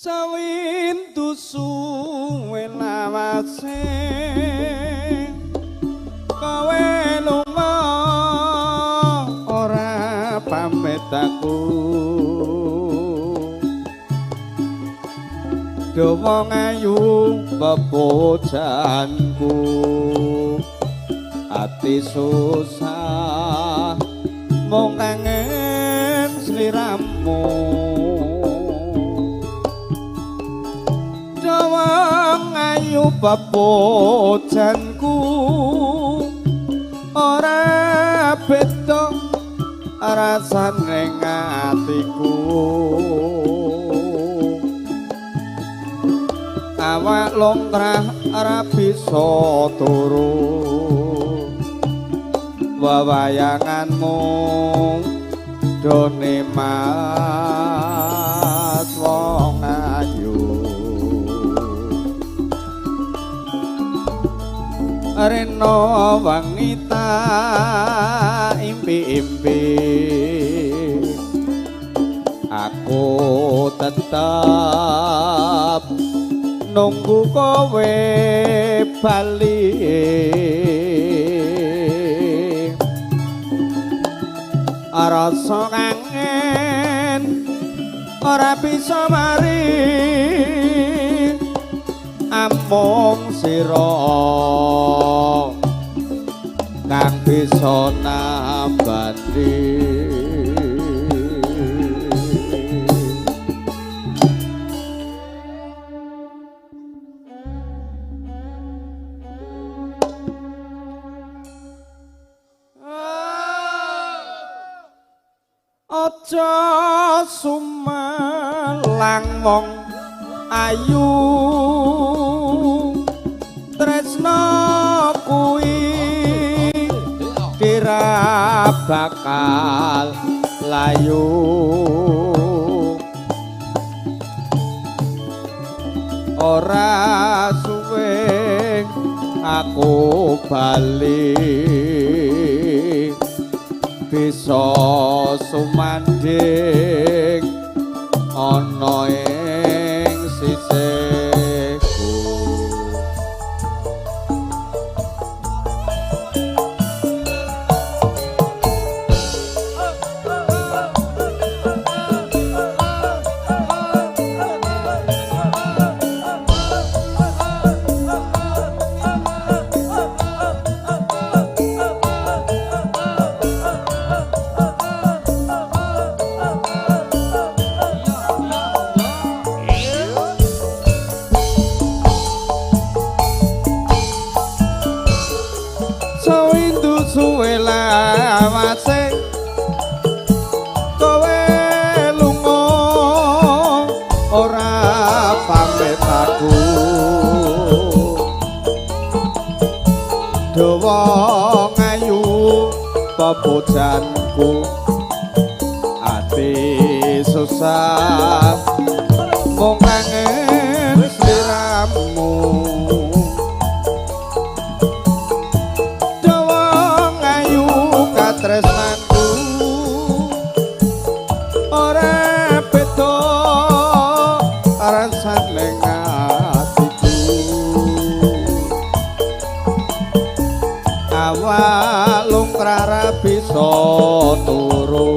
Sawintu suwe lawase kowe lunga ora pamit aku dawa ngayu bepojanku ati susah mung kangen sliramu ayu bepojanku ora beda rasane atiku awak longkrah ora bisa turu wewayanganmu done mas wong ayu reno wangita impi-impi aku tetap nunggu kowe bali rasa kangen ora bisa mari amung sira kang bisa nambani aja sumelang wong ayu tresno kuwi kira bakal layu ora suwe aku bali bisa sumanding ana ing sisihku suwe lawase kowe lunga ora pamit aku dawa ngayu bepojanku ati susah mung kangen sliramu tresnanku ora beda rasane atiku awak lungkrara bisa turu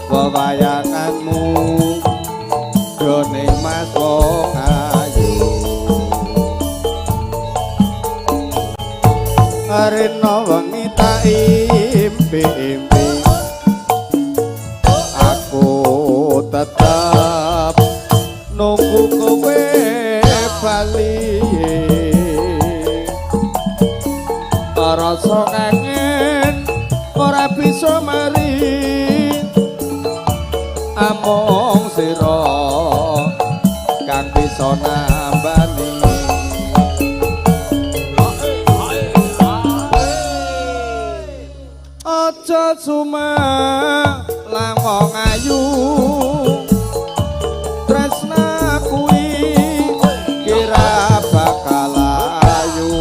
wewayanganmu jone mas wong ayu arena wengi impi-impi aku tetap nunggu kowe bali rasa kangen ora bisa mari amung sira kang bisa nambani aja sumelang wong ayu tresna kuwi kira bakal ayu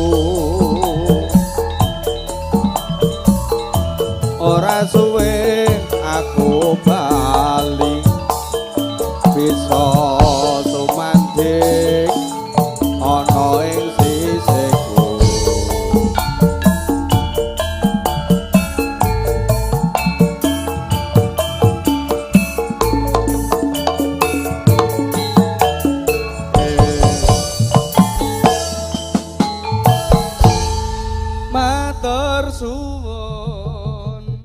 ora suwe aku bali desa